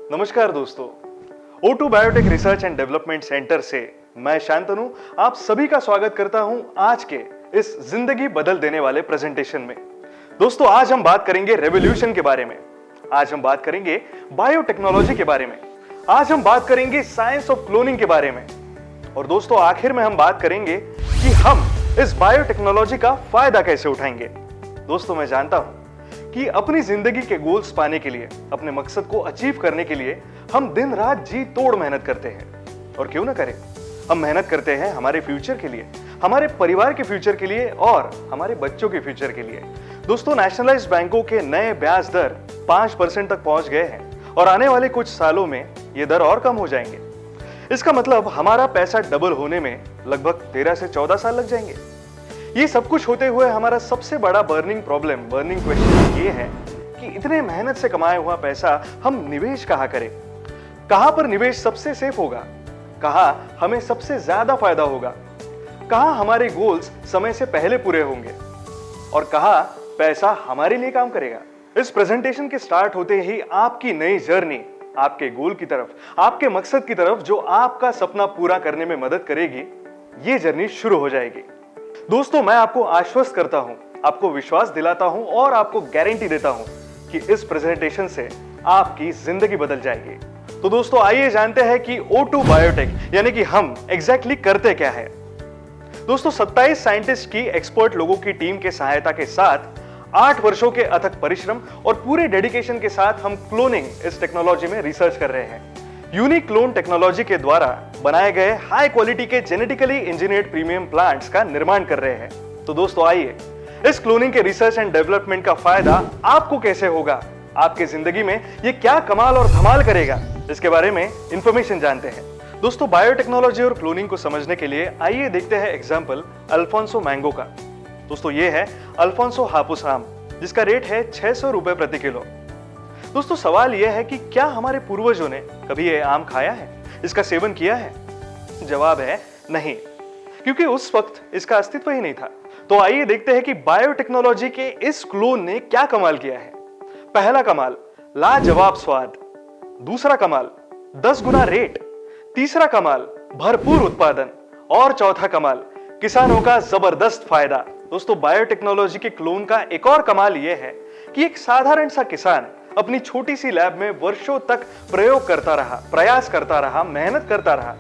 नमस्कार दोस्तों, O2 biotech research and development centre से मैं शांतनु आप सभी का स्वागत करता हूं आज के इस जिंदगी बदल देने वाले प्रेजेंटेशन में। दोस्तों, आज हम बात करेंगे रेवोल्यूशन के बारे में, आज हम बात करेंगे बायोटेक्नोलॉजी के बारे में, आज हम बात करेंगे साइंस ऑफ क्लोनिंग के बारे में और दोस्तों आखिर में हम बात करेंगे कि हम इस बायोटेक्नोलॉजी का फायदा कैसे उठाएंगे। दोस्तों, मैं जानता हूं कि अपनी जिंदगी के गोल्स पाने के लिए, अपने मकसद को अचीव करने के लिए हम दिन रात जी तोड़ मेहनत करते हैं। और क्यों ना करें, हम मेहनत करते हैं हमारे फ्यूचर के लिए, हमारे परिवार के फ्यूचर के लिए और हमारे बच्चों के फ्यूचर के लिए। दोस्तों, नेशनलाइज्ड बैंकों के नए ब्याज दर 5% तक पहुंच गए हैं और आने वाले कुछ सालों में ये दर और कम हो जाएंगे। इसका मतलब हमारा पैसा डबल होने में लगभग 13 से 14 साल लग जाएंगे। ये सब कुछ होते हुए हमारा सबसे बड़ा बर्निंग क्वेश्चन ये है कि इतने मेहनत से कमाया हुआ पैसा हम निवेश कहां करें, कहां पर निवेश सबसे सेफ होगा, कहां हमें सबसे ज्यादा फायदा होगा, कहां हमारे गोल्स समय से पहले पूरे होंगे और कहां पैसा हमारे लिए काम करेगा। इस प्रेजेंटेशन के स्टार्ट होते ही आपकी नई जर्नी आपके गोल की तरफ, आपके मकसद की तरफ, जो आपका सपना पूरा करने में मदद करेगी, ये जर्नी शुरू हो जाएगी। दोस्तों, मैं आपको आश्वस्त करता हूं, आपको विश्वास दिलाता हूं और आपको गारंटी देता हूं कि इस प्रेजेंटेशन से आपकी जिंदगी बदल जाएगी। तो दोस्तों, आइए जानते हैं कि O2 बायोटेक यानी कि हम एग्जैक्टली करते क्या है। दोस्तों, 27 साइंटिस्ट की एक्सपर्ट लोगों की टीम के सहायता के साथ 8 वर्षों के अथक परिश्रम और पूरे डेडिकेशन के साथ हम क्लोनिंग इस टेक्नोलॉजी में रिसर्च कर रहे हैं। यूनिक क्लोन टेक्नोलॉजी के द्वारा बनाए गए हाई क्वालिटी के जेनेटिकली इंजीनियर्ड प्रीमियम प्लांट्स का निर्माण कर रहे हैं। तो दोस्तों, आइए इस क्लोनिंग के रिसर्च एंड डेवलपमेंट का फायदा आपको कैसे होगा, आपकी जिंदगी में ये क्या कमाल और धमाल करेगा, इसके बारे में इंफॉर्मेशन जानते हैं। दोस्तों, बायोटेक्नोलॉजी और क्लोनिंग को समझने के लिए आइए देखते हैं एग्जाम्पल अल्फोंसो मैंगो का। दोस्तों, ये है अल्फोंसो हापुस आम, जिसका रेट है 600 रुपए प्रति किलो। दोस्तों, सवाल यह है कि क्या हमारे पूर्वजों ने कभी ये आम खाया है, इसका सेवन किया है? जवाब है नहीं, क्योंकि उस वक्त इसका अस्तित्व ही नहीं था। तो आइए देखते हैं कि बायोटेक्नोलॉजी के इस क्लोन ने क्या कमाल किया है। पहला कमाल, लाजवाब स्वाद। दूसरा कमाल, 10 गुना रेट। तीसरा कमाल, भरपूर उत्पादन। और चौथा कमाल, किसानों का जबरदस्त फायदा। दोस्तों, बायोटेक्नोलॉजी के क्लोन का एक और कमाल यह है कि एक साधारण सा किसान अपनी छोटी सी लैब में वर्षों तक प्रयोग करता रहा, प्रयास करता रहा, मेहनत करता रहा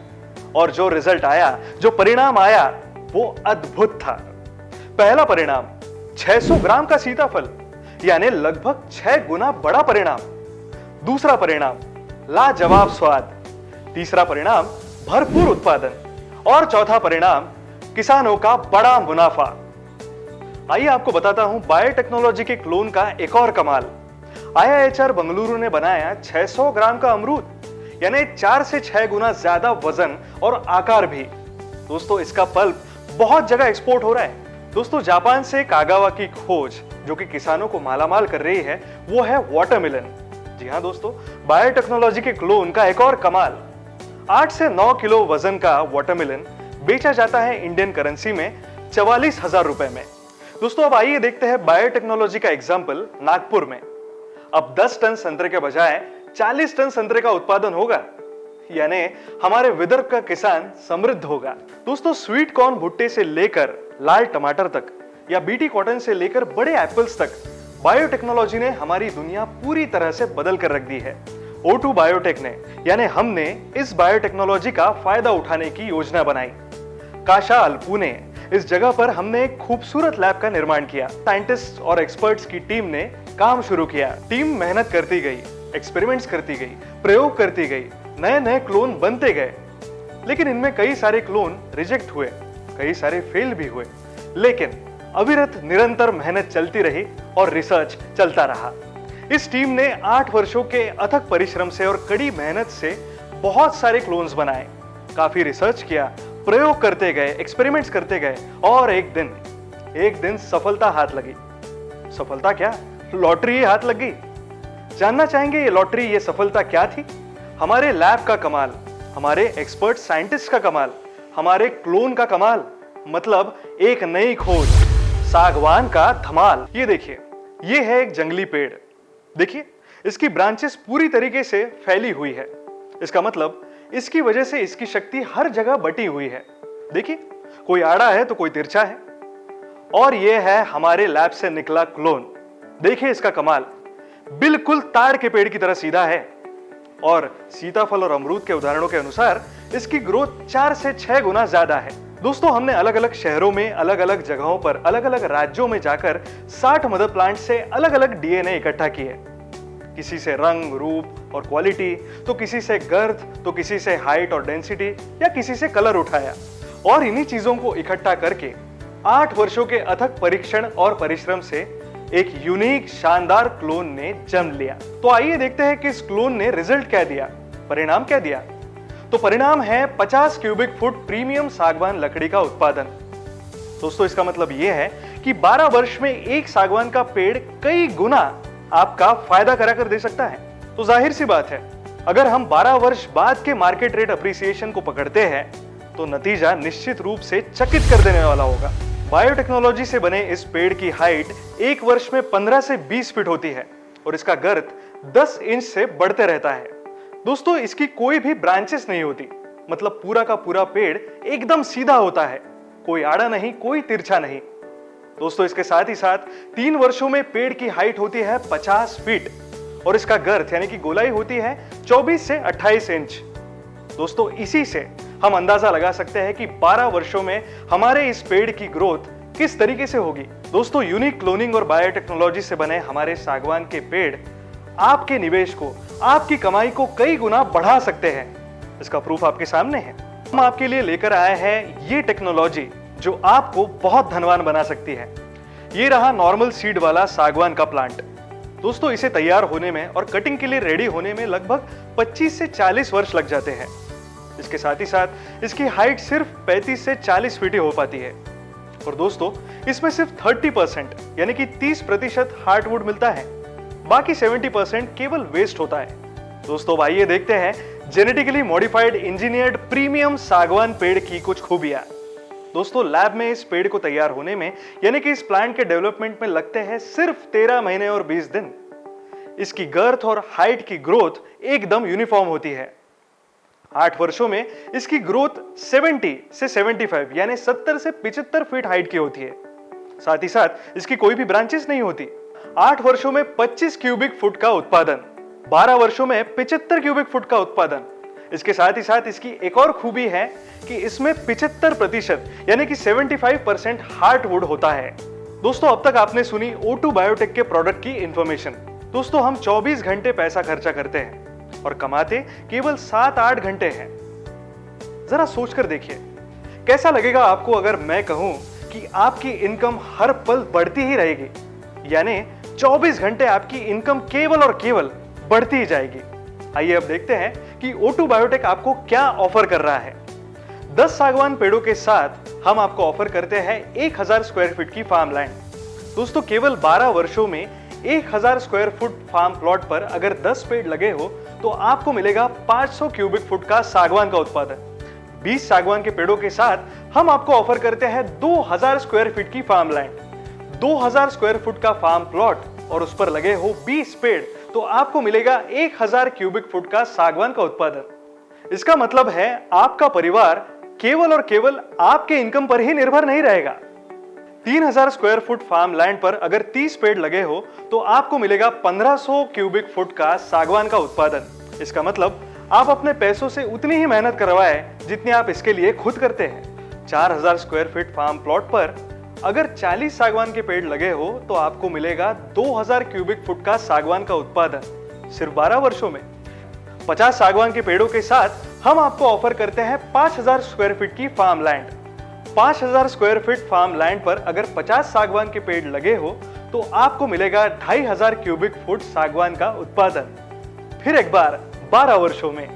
और जो रिजल्ट आया, जो परिणाम आया, वो अद्भुत था। पहला परिणाम, 600 ग्राम का सीताफल, यानी लगभग 6 गुना बड़ा परिणाम। दूसरा परिणाम, लाजवाब स्वाद। तीसरा परिणाम, भरपूर उत्पादन। और चौथा परिणाम, किसानों का बड़ा मुनाफा। आइए आपको बताता हूं बायोटेक्नोलॉजी के क्लोन का एक और कमाल। IIHR बंगलुरु ने बनाया 600 ग्राम का अमरूद, यानी 4 से 6 गुना ज्यादा वजन और आकार भी। दोस्तों, इसका पल्प बहुत जगह एक्सपोर्ट हो रहा है। दोस्तों, जापान से कागावा की खोज जो कि किसानों को मालामाल कर रही है, वो है वाटरमेलन। जी हां दोस्तों, बायोटेक्नोलॉजी के क्लोन का एक और कमाल, 8 से 9 किलो वजन का वाटरमेलन बेचा जाता है इंडियन करेंसी में 44,000 रुपए में। दोस्तों, अब आइए देखते हैं बायोटेक्नोलॉजी का एग्जाम्पल नागपुर में। अब 10 टन संतरे के बजाय 40 टन संतरे का उत्पादन होगा, यानी हमारे विदर्भ का किसान समृद्ध होगा। दोस्तों, स्वीट कॉर्न भुट्टे से लेकर लाल टमाटर तक या बीटी कॉटन से लेकर बड़े एप्पल्स तक बायोटेक्नोलॉजी ने हमारी दुनिया पूरी तरह से बदल कर रख दी है। O2 बायोटेक ने, यानी हमने इस बायोटेक्नोलॉजी का फायदा उठाने की योजना बनाई। काशाल, पुणे, इस जगह पर हमने एक खूबसूरत लैब का निर्माण किया। साइंटिस्ट और एक्सपर्ट्स की टीम ने काम शुरू किया। टीम मेहनत करती गई, एक्सपेरिमेंट्स करती गई, प्रयोग करती गई, नए नए क्लोन बनते गए। लेकिन इनमें कई सारे क्लोन रिजेक्ट हुए, कई सारे फेल भी हुए, लेकिन अविरत निरंतर मेहनत चलती रही और रिसर्च चलता रहा। इस टीम ने 8 वर्षों के अथक परिश्रम से और कड़ी मेहनत से बहुत सारे क्लोन्स बनाए, काफी रिसर्च किया, प्रयोग करते गए, एक्सपेरिमेंट्स करते गए और एक दिन सफलता हाथ लगी। सफलता क्या, लॉटरी ही हाथ लग गई। जानना चाहेंगे ये लॉटरी, ये सफलता क्या थी? हमारे लैब का कमाल, हमारे एक्सपर्ट साइंटिस्ट का कमाल, हमारे क्लोन का कमाल, मतलब एक नई खोज, सागवान का धमाल। ये देखिए, ये है एक जंगली पेड़। देखिए, इसकी ब्रांचेस पूरी तरीके से फैली हुई है। इसका मतलब इसकी वजह से इसकी शक्ति हर जगह बटी हुई है। देखिए, कोई आड़ा है तो कोई तिरछा है। और यह है हमारे लैब से निकला क्लोन। देखिए इसका कमाल, बिल्कुल ताड़ के पेड़ की तरह सीधा है। और सीताफल और अमरूद के उदाहरणों के अनुसार इसकी ग्रोथ 4 से 6 गुना ज्यादा है। दोस्तों, हमने अलग अलग शहरों में, अलग अलग जगहों पर, अलग अलग राज्यों में जाकर 60 मदर प्लांट से अलग अलग डीएनए इकट्ठा किए। किसी से रंग, रूप और क्वालिटी, तो किसी से गर्थ, तो किसी से हाइट और डेंसिटी, या किसी से कलर उठाया। और इन्हीं चीजों को इकट्ठा करके 8 वर्षों के अथक परीक्षण और परिश्रम से एक यूनिक शानदार क्लोन ने जन्म लिया। तो आइए देखते हैं कि इस क्लोन ने रिजल्ट क्या दिया, परिणाम क्या दिया। तो परिणाम है 50 क्यूबिक फुट प्रीमियम सागवान लकड़ी का उत्पादन। दोस्तों, इसका मतलब यह है कि 12 वर्ष में एक सागवान का पेड़ कई गुना आपका फायदा करा कर दे सकता है। तो जाहिर सी बात है, अगर हम 12 वर्ष बाद के मार्केट रेट अप्रिसिएशन को पकड़ते हैं तो नतीजा निश्चित रूप से चकित कर देने वाला होगा। बायोटेक्नोलॉजी से बने इस पेड़ की हाइट एक वर्ष में 15 से 20 फीट होती है और इसका गर्थ 10 इंच से बढ़ते रहता है। दोस्तों, इसकी कोई भी ब्रांचेस नहीं होती, मतलब पूरा का पूरा पेड़ एकदम सीधा होता है, कोई आड़ा नहीं, कोई तिरछा नहीं। दोस्तों, इसके साथ ही साथ 3 वर्षों में पेड़ की हाइट होती है 50 फीट और इसका गर्थ यानी कि गोलाई होती है 24 से 28 इंच। दोस्तों, इसी से हम अंदाजा लगा सकते हैं कि 12 वर्षों में हमारे इस पेड़ की ग्रोथ किस तरीके से होगी। दोस्तों, यूनिक क्लोनिंग और बायोटेक्नोलॉजी से बने हमारे सागवान के पेड़ आपके निवेश को, आपकी कमाई को कई गुना बढ़ा सकते हैं। इसका प्रूफ आपके सामने है। हम आपके लिए लेकर आए हैं ये टेक्नोलॉजी जो आपको बहुत धनवान बना सकती है। ये रहा नॉर्मल सीड वाला सागवान का प्लांट। दोस्तों, इसे तैयार होने में और कटिंग के लिए रेडी होने में लगभग 25 से 40 वर्ष लग जाते हैं। इसके साथ ही साथ इसकी हाइट सिर्फ 35 से 40 फीट ही हो पाती है। और दोस्तों, इसमें सिर्फ 30% यानी कि 30% हार्डवुड मिलता है, बाकी 70% केवल वेस्ट होता है। दोस्तों, आइए देखते हैं जेनेटिकली मॉडिफाइड इंजीनियर्ड प्रीमियम सागवान पेड़ की कुछ खूबियां। दोस्तों, लैब में इस पेड़ को तैयार होने में यानी कि इस प्लांट के डेवलपमेंट में लगते हैं सिर्फ 13 महीने और 20 दिन। इसकी गर्थ और हाइट की ग्रोथ एकदम यूनिफॉर्म होती है। 8 वर्षों में इसकी ग्रोथ 70 से 75 यानी 70 से 75 फीट हाइट की होती है। साथ ही साथ इसकी कोई भी ब्रांचेस नहीं होती। 8 वर्षों में 25 क्यूबिक फुट का उत्पादन, 12 वर्षों में 75 क्यूबिक फुट का उत्पादन। इसके साथ ही साथ इसकी एक और खूबी है कि इसमें 75% यानी कि 75% हार्डवुड होता है। दोस्तों, अब तक आपने सुनी O2 बायोटेक के प्रोडक्ट की इंफॉर्मेशन। दोस्तों, हम 24 घंटे पैसा खर्चा करते हैं और कमाते केवल 7-8 घंटे हैं। जरा सोचकर देखिए, कैसा लगेगा आपको अगर मैं कहूं कि आपकी इनकम हर पल बढ़ती ही रहेगी, यानी 24 घंटे आपकी इनकम केवल और केवल बढ़ती ही जाएगी। आइए अब देखते हैं कि O2 बायोटेक आपको क्या ऑफर कर रहा है। 10 सागवान पेड़ों के साथ हम आपको ऑफर करते हैं 1000 स्क्वायर फीट की फार्म लैंड। दोस्तों, केवल 12 वर्षों में 1000 स्क्वायर फुट फार्म प्लॉट पर अगर 10 पेड़ लगे हो तो आपको मिलेगा 500 क्यूबिक फुट का सागवान का उत्पादन। 20 सागवान के पेड़ों के साथ हम आपको ऑफर करते हैं 2000 स्क्वायर फीट की फार्म लैंड। 2000 स्क्वायर फुट का फार्म प्लॉट और उस पर लगे हो 20 पेड़ तो आपको मिलेगा 1000 क्यूबिक फुट का सागवान का उत्पादन। इसका मतलब है आपका परिवार केवल और केवल आपके इनकम पर ही निर्भर नहीं रहेगा। 3000 स्क्वायर फुट फार्म लैंड पर अगर 30 पेड़ लगे हो तो आपको मिलेगा 1500 क्यूबिक फुट का सागवान का उत्पादन। इसका मतलब आप अपने पैसों से उतनी ही मेहनत करवाए जितनी आप इसके लिए खुद करते हैं। 4000 स्क्वायर फीट फार्म प्लॉट पर अगर 40 सागवान के पेड़ लगे हो तो आपको मिलेगा 2000 क्यूबिक फुट का सागवान का उत्पादन सिर्फ 12 वर्षों में। 50 सागवान के पेड़ों के साथ हम आपको ऑफर करते हैं 5000 स्क्वायर फीट की farm land. 5000 square feet farm land पर अगर 50 सागवान के पेड़ लगे हो तो आपको मिलेगा 2500 क्यूबिक फुट सागवान का उत्पादन फिर एक बार 12 वर्षों में।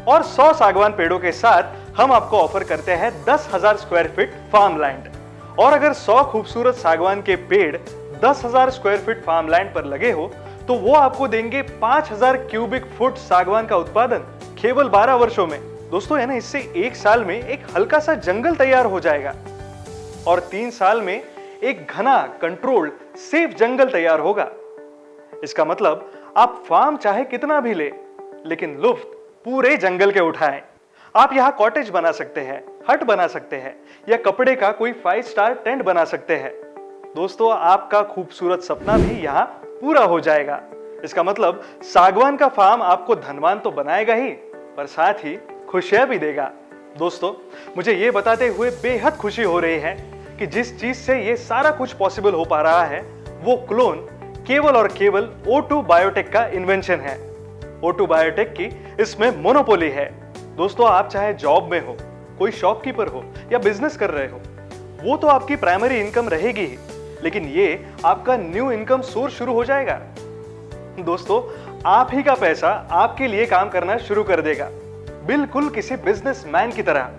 और 100 सागवान पेड़ों के साथ हम आपको ऑफर करते हैं 10,000 स्क्वायर फीट फार्म लैंड। और अगर 100 खूबसूरत सागवान के पेड़ 10,000 स्क्वायर फीट फार्म लैंड पर लगे हो तो वो आपको देंगे 5000 क्यूबिक फुट सागवान का उत्पादन केवल 12 वर्षों में। दोस्तों, यानी इससे 1 साल में एक हल्का सा जंगल तैयार हो जाएगा और 3 साल में एक घना कंट्रोल्ड सेफ जंगल तैयार होगा। इसका मतलब आप फार्म चाहे कितना भी ले, लेकिन लुफ्त पूरे जंगल के उठाएं। आप यहाँ कॉटेज बना सकते हैं, हट बना सकते हैं, या कपड़े का कोई 5 स्टार टेंट बना सकते हैं। दोस्तों, आपका खूबसूरत सपना भी यहाँ पूरा हो जाएगा। इसका मतलब सागवान का फार्म आपको धनवान तो बनाएगा ही, पर साथ ही खुशियां भी देगा। दोस्तों, मुझे ये बताते हुए बेहद खुशी हो रही है कि जिस चीज से ये सारा कुछ पॉसिबल हो पा रहा है, वो क्लोन केवल और केवल O2 बायोटेक का इन्वेंशन है। O2 बायोटेक की इसमें मोनोपोली है। दोस्तों, आप चाहे जॉब में हो, कोई शॉपकीपर हो या बिजनेस कर रहे हो, वो तो आपकी प्राइमरी इनकम रहेगी ही, लेकिन ये आपका न्यू इनकम सोर्स शुरू हो जाएगा। दोस्तों, आप ही का पैसा आपके लिए काम करना शुरू कर देगा, बिल्कुल किसी बिजनेसमैन की तरह।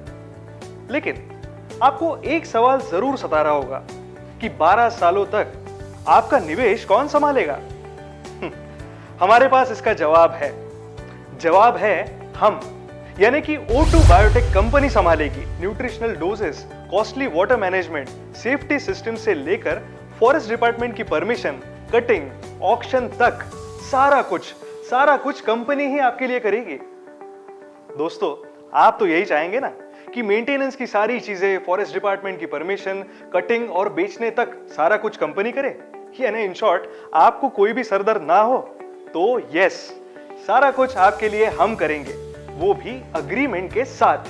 लेकिन आपको एक सवाल जरूर सता रहा होगा कि 12 सालों तक आपका निवेश कौन संभालेगा? हमारे पास इसका जवाब है। जवाब है हम, यानी कि O2 बायोटेक कंपनी संभालेगी। Nutritional doses, costly water management, safety system से लेकर फॉरेस्ट डिपार्टमेंट की परमिशन, कटिंग, ऑक्शन तक सारा कुछ कंपनी ही आपके लिए करेगी। दोस्तों, आप तो यही चाहेंगे ना कि मेंटेनेंस की सारी चीजें, फॉरेस्ट डिपार्टमेंट की परमिशन, कटिंग और बेचने तक सारा कुछ कंपनी करे, यानी इन शॉर्ट आपको कोई भी सरदर्द ना हो। तो यस, सारा कुछ आपके लिए हम करेंगे, वो भी अग्रीमेंट के साथ।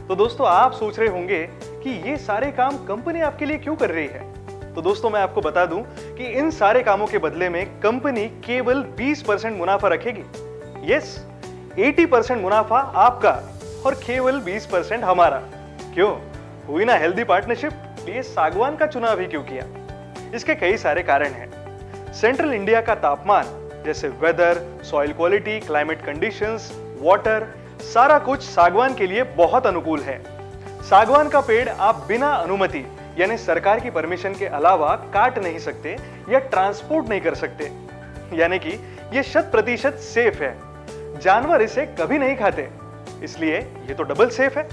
तो दोस्तों, आप सोच रहे होंगे कि ये सारे काम कंपनी आपके लिए क्यों कर रही है? तो दोस्तों, मैं आपको बता दूं कि इन सारे कामों के बदले में कंपनी केवल 20% मुनाफा रखेगी। यस, 80% मुनाफा आपका और केवल 20% हमारा। क्यों? हुई ना हेल्दी पार्टनरशिप। ये सागवान का चुनाव ही क्यों किया? इसके कई सारे कारण हैं। सेंट्रल इंडिया का तापमान, जैसे weather, soil quality, climate conditions, water, सारा कुछ सागवान के लिए बहुत अनुकूल है। सागवान का पेड़ आप बिना अनुमति यानी सरकार की परमिशन के अलावा काट नहीं सकते या ट्रांसपोर्ट नहीं कर सकते, यानी कि ये 100% सेफ है। जानवर इसे कभी नहीं खाते, इसलिए ये तो डबल सेफ है।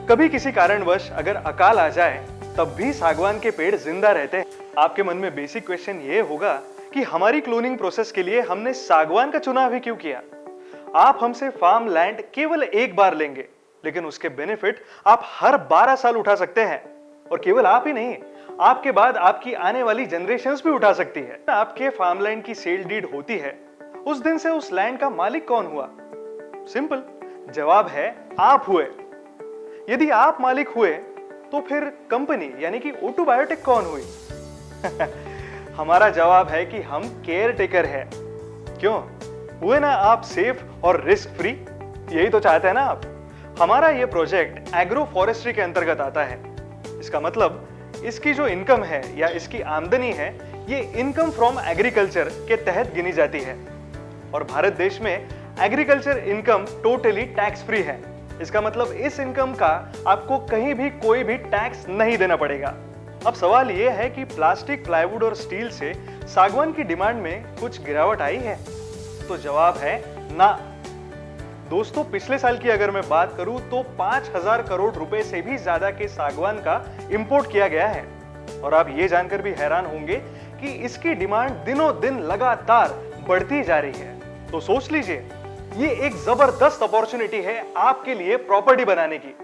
कभी किसी कारणवश अगर अकाल आ जाए, तब भी सागवान के पेड़ जिंदा रहते हैं। आपके मन में बेसिक क्वेश्चन ये होगा कि हमारी क्लोनिंग प्रोसेस के लिए हमने सागवान का चुनाव ही क्यों किया? आप हमसे फार्म लैंड केवल एक बार लेंगे, लेकिन उसके बेनिफिट आप हर 12 साल उठा सकते हैं। और केवल आप ही नहीं, आपके बाद आपकी आने वाली जनरेशंस भी उठा सकती है। आपके फार्म लैंड की सेल डीड होती है, उस दिन से उस लैंड का मालिक कौन हुआ? सिंपल जवाब है, आप हुए। यदि आप मालिक हुए, तो फिर कंपनी यानी कि O2 बायोटेक कौन हुई? हमारा जवाब है कि हम केयर टेकर है। क्यों? हुए ना आप सेफ और रिस्क फ्री? यही तो चाहते हैं ना आप। हमारा ये प्रोजेक्ट एग्रो फॉरेस्ट्री के अंतर्गत आता है। इसका मतलब इसकी जो इनकम है या इसकी आमदनी है, ये इनकम फ्रॉम एग्रीकल्चर के तहत गिनी जाती है। और भारत देश में agriculture income totally tax free है। इसका मतलब इस इनकम का आपको कहीं भी कोई भी टैक्स नहीं देना पड़ेगा। अब सवाल यह है कि प्लास्टिक, प्लाईवुड और स्टील से सागवान की डिमांड में कुछ गिरावट आई है? तो जवाब है ना। दोस्तों, पिछले साल की अगर मैं बात करूं तो 5,000 करोड़ रुपए से भी ज्यादा के सागवान का इंपोर्ट किया गया है। और आप ये जानकर भी हैरान होंगे कि इसकी डिमांड दिनों दिन लगातार बढ़ती जा रही है। तो सोच लीजिए, ये एक जबरदस्त अपॉर्चुनिटी है आपके लिए प्रॉपर्टी बनाने की।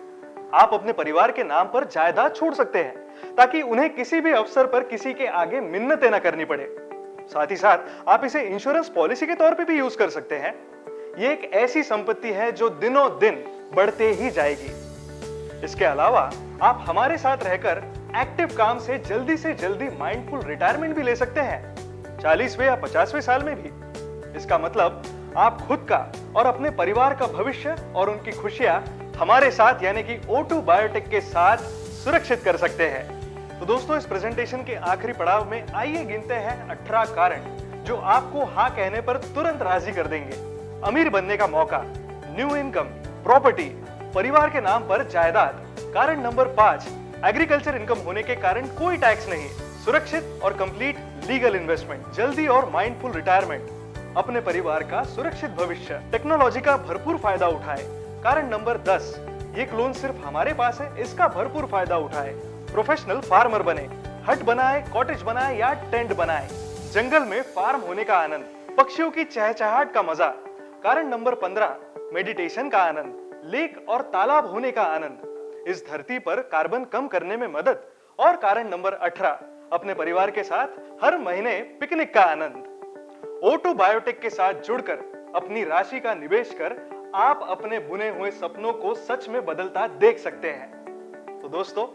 आप अपने परिवार के नाम पर जायदाद छोड़ सकते हैं, ताकि उन्हें किसी भी अवसर पर किसी के आगे मिन्नतें न करनी पड़े। साथ ही साथ आप इसे इंश्योरेंस पॉलिसी के तौर पे भी यूज कर सकते हैं। ये एक ऐसी संपत्ति है जो दिनों दिन बढ़ते ही जाएगी। इसके अलावा आप हमारे साथ रहकर एक्टिव काम से जल्दी माइंडफुल रिटायरमेंट भी ले सकते हैं, 40वें या 50वें साल में भी। इसका मतलब आप खुद का और अपने परिवार का भविष्य और उनकी खुशियां हमारे साथ यानी कि O2 बायोटेक के साथ सुरक्षित कर सकते हैं। तो दोस्तों, इस प्रेजेंटेशन के आखिरी पड़ाव में आइए गिनते हैं 18 कारण जो आपको हाँ कहने पर तुरंत राजी कर देंगे। अमीर बनने का मौका, न्यू इनकम, प्रॉपर्टी, परिवार के नाम पर जायदाद। कारण नंबर 5, एग्रीकल्चर इनकम होने के कारण कोई टैक्स नहीं, सुरक्षित और कंप्लीट लीगल इन्वेस्टमेंट, जल्दी और माइंडफुल रिटायरमेंट, अपने परिवार का सुरक्षित भविष्य, टेक्नोलॉजी का भरपूर फायदा उठाए। कारण नंबर 10, ये क्लोन सिर्फ हमारे पास है, इसका भरपूर फायदा उठाए। प्रोफेशनल फार्मर बने, हट बनाए, कॉटेज बनाए या टेंट बनाए, जंगल में फार्म होने का आनंद, पक्षियों की चहचहाट का मजा। कारण नंबर 15, मेडिटेशन का आनंद, लेक और तालाब होने का आनंद, इस धरती पर कार्बन कम करने में मदद। और कारण नंबर 18, अपने परिवार के साथ हर महीने पिकनिक का आनंद। O2 बायोटेक के साथ जुड़कर अपनी राशि का निवेश कर आप अपने बुने हुए सपनों को सच में बदलता देख सकते हैं। तो दोस्तों,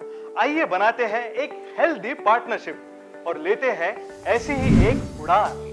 आइए बनाते हैं एक हेल्दी पार्टनरशिप और लेते हैं ऐसी ही एक उड़ान।